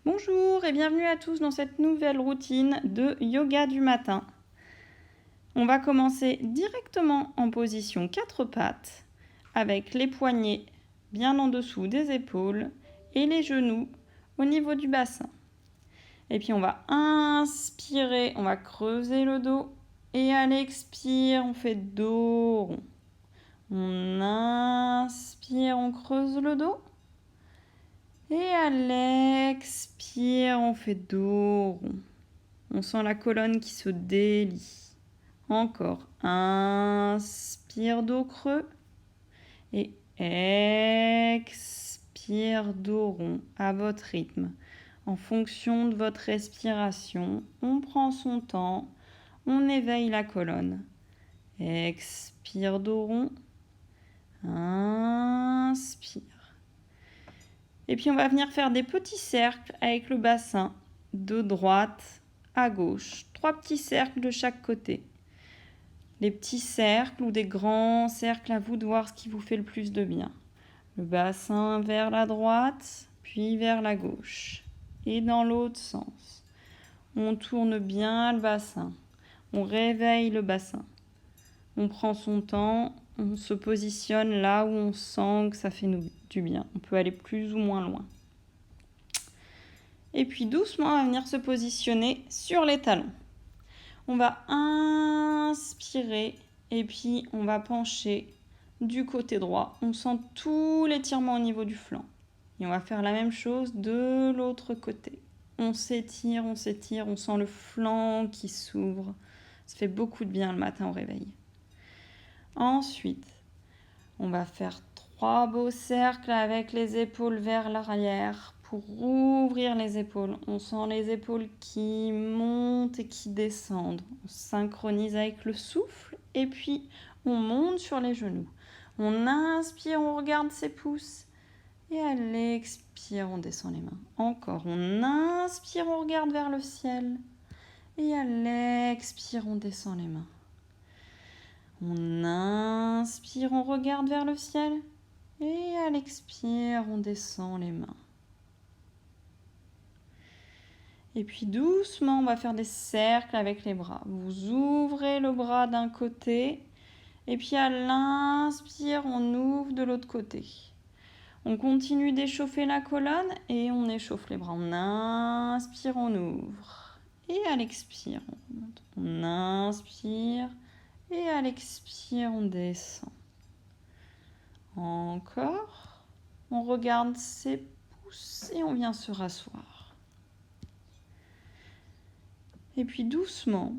Bonjour et bienvenue à tous dans cette nouvelle routine de yoga du matin. On va commencer directement en position 4 pattes avec les poignets bien en dessous des épaules et les genoux au niveau du bassin. Et puis on va inspirer, on va creuser le dos et à l'expire, on fait dos rond. On inspire, on creuse le dos. Et à l'expire, on fait dos rond. On sent la colonne qui se délie. Encore. Inspire, dos creux. Et expire, dos rond à votre rythme. En fonction de votre respiration, on prend son temps. On éveille la colonne. Expire, dos rond. Inspire. Et puis on va venir faire des petits cercles avec le bassin de droite à gauche. 3 petits cercles de chaque côté. Les petits cercles ou des grands cercles, à vous de voir ce qui vous fait le plus de bien. Le bassin vers la droite, puis vers la gauche. Et dans l'autre sens. On tourne bien le bassin. On réveille le bassin. On prend son temps. On se positionne là où on sent que ça fait du bien. On peut aller plus ou moins loin. Et puis doucement, on va venir se positionner sur les talons. On va inspirer et puis on va pencher du côté droit. On sent tout l'étirement au niveau du flanc. Et on va faire la même chose de l'autre côté. On s'étire, on sent le flanc qui s'ouvre. Ça fait beaucoup de bien le matin au réveil. Ensuite, on va faire 3 beaux cercles avec les épaules vers l'arrière pour ouvrir les épaules. On sent les épaules qui montent et qui descendent. On synchronise avec le souffle et puis on monte sur les genoux. On inspire, on regarde ses pouces et à l'expire, on descend les mains. Encore, on inspire, on regarde vers le ciel et à l'expire, on descend les mains. On inspire, on regarde vers le ciel. Et à l'expire, on descend les mains. Et puis doucement, on va faire des cercles avec les bras. Vous ouvrez le bras d'un côté. Et puis à l'inspire, on ouvre de l'autre côté. On continue d'échauffer la colonne et on échauffe les bras. On inspire, on ouvre. Et à l'expire, on monte. On inspire. Et à l'expire, on descend. Encore. On regarde ses pouces et on vient se rasseoir. Et puis doucement,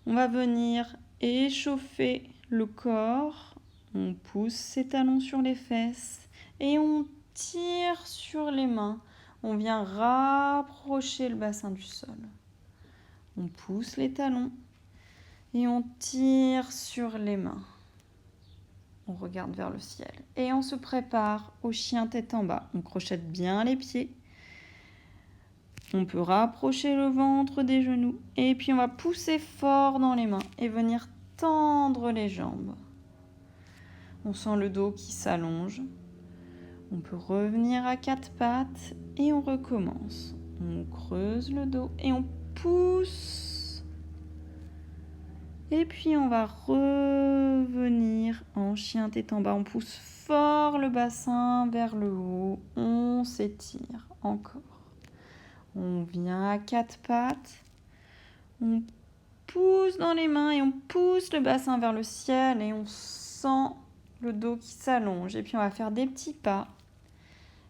on va venir échauffer le corps. On pousse ses talons sur les fesses et on tire sur les mains. On vient rapprocher le bassin du sol. On pousse les talons et on tire sur les mains. On regarde vers le ciel et on se prépare au chien tête en bas. On crochette bien les pieds. On peut rapprocher le ventre des genoux et puis on va pousser fort dans les mains et venir tendre les jambes. On sent le dos qui s'allonge. On peut revenir à 4 pattes et on recommence. On creuse le dos et on pousse. Et puis on va revenir en chien tête en bas. On pousse fort le bassin vers le haut. On s'étire encore. On vient à 4 pattes. On pousse dans les mains et on pousse le bassin vers le ciel et on sent le dos qui s'allonge. Et puis on va faire des petits pas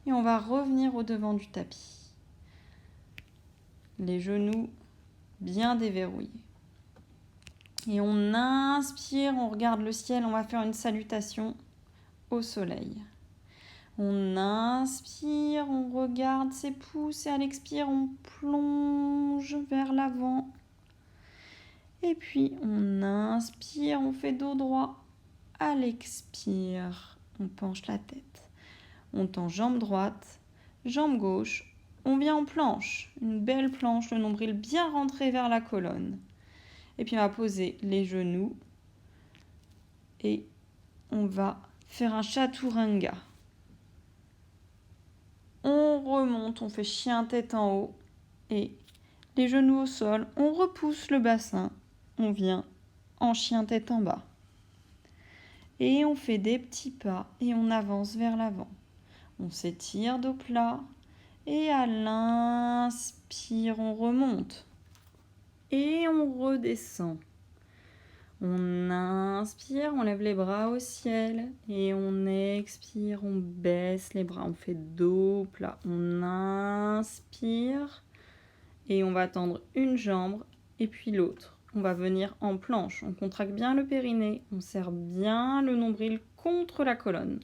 et on va revenir au devant du tapis. Les genoux bien déverrouillés. Et on inspire, on regarde le ciel, on va faire une salutation au soleil. On inspire, on regarde ses pouces et à l'expire, on plonge vers l'avant. Et puis on inspire, on fait dos droit. À l'expire, on penche la tête. On tend jambe droite, jambe gauche. On vient en planche, une belle planche, le nombril bien rentré vers la colonne. Et puis on va poser les genoux et on va faire un chaturanga. on remonte, on fait chien tête en haut et les genoux au sol, on repousse le bassin, on vient en chien tête en bas. Et on fait des petits pas et on avance vers l'avant. On s'étire dos plat et à l'inspire, on remonte et on redescend. On inspire, on lève les bras au ciel et on expire, on baisse les bras, on fait dos plat. On inspire et on va tendre une jambe et puis l'autre. On va venir en planche, on contracte bien le périnée, on serre bien le nombril contre la colonne.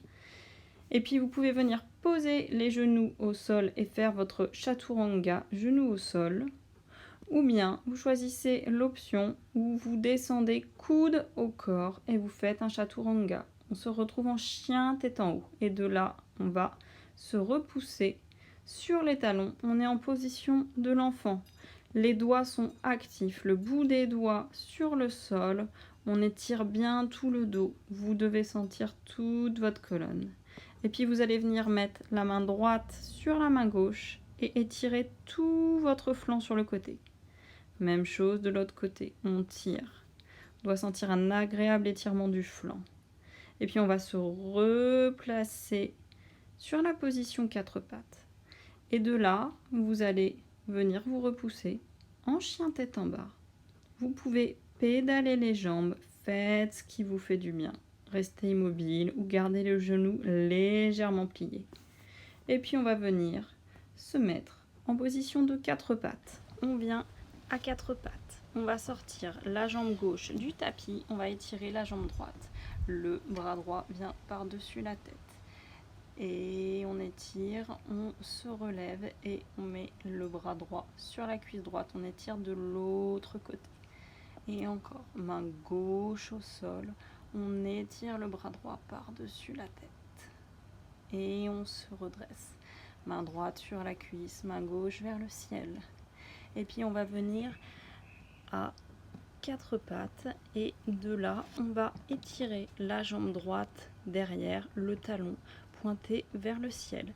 Et puis vous pouvez venir poser les genoux au sol et faire votre chaturanga, genoux au sol. Ou bien vous choisissez l'option où vous descendez coude au corps et vous faites un chaturanga. On se retrouve en chien tête en haut. Et de là, on va se repousser sur les talons. On est en position de l'enfant. Les doigts sont actifs, le bout des doigts sur le sol. On étire bien tout le dos. Vous devez sentir toute votre colonne. Et puis vous allez venir mettre la main droite sur la main gauche et étirer tout votre flanc sur le côté. Même chose de l'autre côté, on tire. On doit sentir un agréable étirement du flanc. Et puis on va se replacer sur la position 4 pattes. Et de là, vous allez venir vous repousser en chien tête en bas. Vous pouvez pédaler les jambes, faites ce qui vous fait du bien. Restez immobile ou gardez le genou légèrement plié. Et puis on va venir se mettre en position de 4 pattes. On vient à 4 pattes. On va sortir la jambe gauche du tapis, on va étirer la jambe droite. Le bras droit vient par-dessus la tête. Et on étire, on se relève et on met le bras droit sur la cuisse droite. On étire de l'autre côté. Et encore, main gauche au sol. On étire le bras droit par-dessus la tête. Et on se redresse. Main droite sur la cuisse, main gauche vers le ciel. Et puis on va venir à 4 pattes et de là on va étirer la jambe droite derrière le talon pointé vers le ciel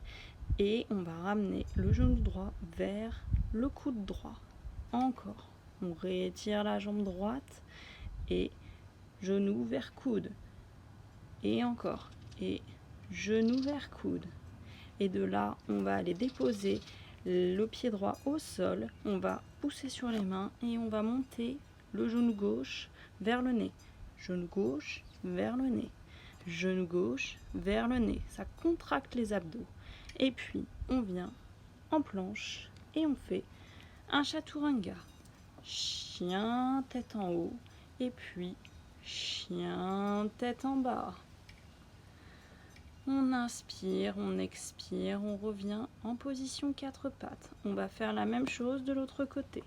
et on va ramener le genou droit vers le coude droit. Encore, on réétire la jambe droite et genou vers coude et encore et genou vers coude et de là on va aller déposer le pied droit au sol, on va pousser sur les mains et on va monter le genou gauche vers le nez. Genou gauche vers le nez. Genou gauche vers le nez. Ça contracte les abdos. Et puis, on vient en planche et on fait un chaturanga. Chien tête en haut et puis chien tête en bas. On inspire, on expire, on revient en position 4 pattes. On va faire la même chose de l'autre côté.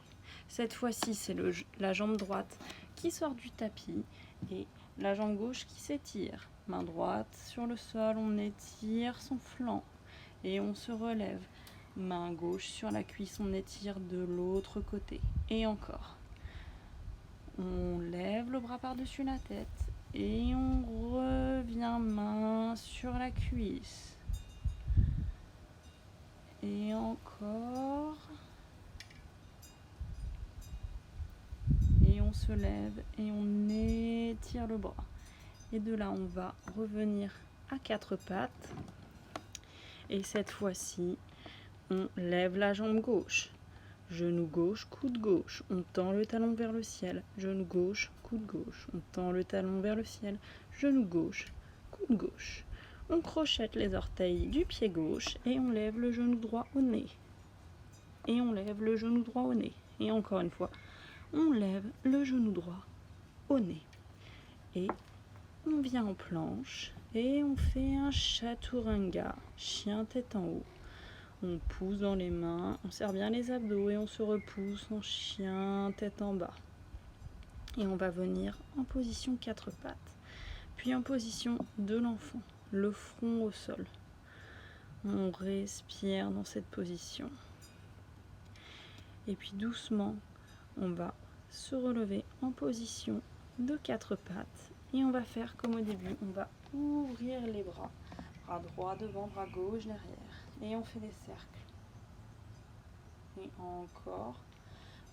Cette fois-ci, c'est la jambe droite qui sort du tapis et la jambe gauche qui s'étire. Main droite sur le sol, on étire son flanc et on se relève. Main gauche sur la cuisse, on étire de l'autre côté. Et encore. On lève le bras par-dessus la tête. Et on revient main sur la cuisse. Et encore. Et on se lève et on étire le bras. Et de là, on va revenir à 4 pattes. Et cette fois-ci, on lève la jambe gauche. Genou gauche, coude gauche. On tend le talon vers le ciel. Genou gauche, coude gauche. On tend le talon vers le ciel. Genou gauche, coude gauche. On crochette les orteils du pied gauche et on lève le genou droit au nez. Et on lève le genou droit au nez. Et encore une fois, on lève le genou droit au nez. Et on vient en planche et on fait un chaturanga, chien tête en haut. On pousse dans les mains, on serre bien les abdos et on se repousse en chien tête en bas. Et on va venir en position 4 pattes, puis en position de l'enfant, le front au sol. On respire dans cette position. Et puis doucement, on va se relever en position de 4 pattes. Et on va faire comme au début, on va ouvrir les bras. Bras droit devant, bras gauche derrière. Et on fait des cercles. Et encore.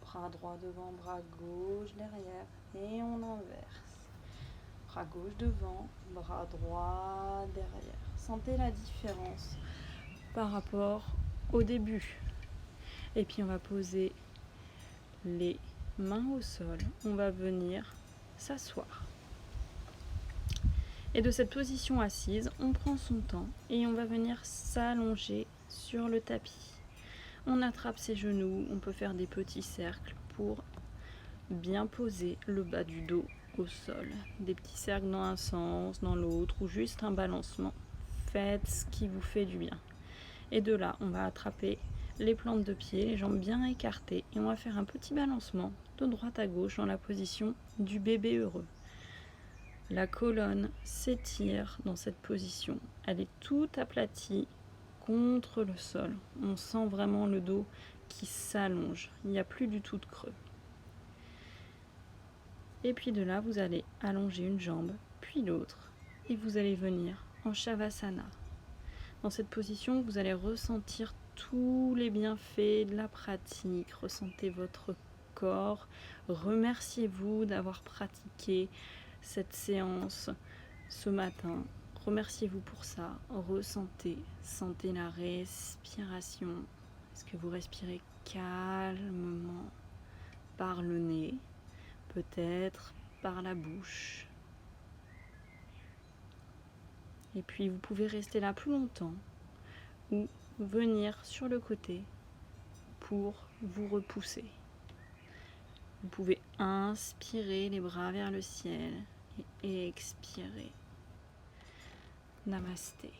Bras droit devant, bras gauche derrière. Et on inverse. Bras gauche devant, bras droit derrière. Sentez la différence par rapport au début. Et puis on va poser les mains au sol. On va venir s'asseoir. Et de cette position assise, on prend son temps et on va venir s'allonger sur le tapis. On attrape ses genoux, on peut faire des petits cercles pour bien poser le bas du dos au sol. Des petits cercles dans un sens, dans l'autre, ou juste un balancement. Faites ce qui vous fait du bien. Et de là, on va attraper les plantes de pied, les jambes bien écartées, et on va faire un petit balancement de droite à gauche dans la position du bébé heureux. La colonne s'étire dans cette position. Elle est toute aplatie contre le sol. On sent vraiment le dos qui s'allonge. Il n'y a plus du tout de creux. Et puis de là, vous allez allonger une jambe, puis l'autre, et vous allez venir en Shavasana. Dans cette position, vous allez ressentir tous les bienfaits de la pratique. Ressentez votre corps. Remerciez-vous d'avoir pratiqué cette séance ce matin. Remerciez-vous pour ça. Sentez la respiration. Est-ce que vous respirez calmement par le nez, peut-être par la bouche? Et puis vous pouvez rester là plus longtemps ou venir sur le côté pour vous repousser. Vous pouvez inspirer les bras vers le ciel et expirer. Namasté.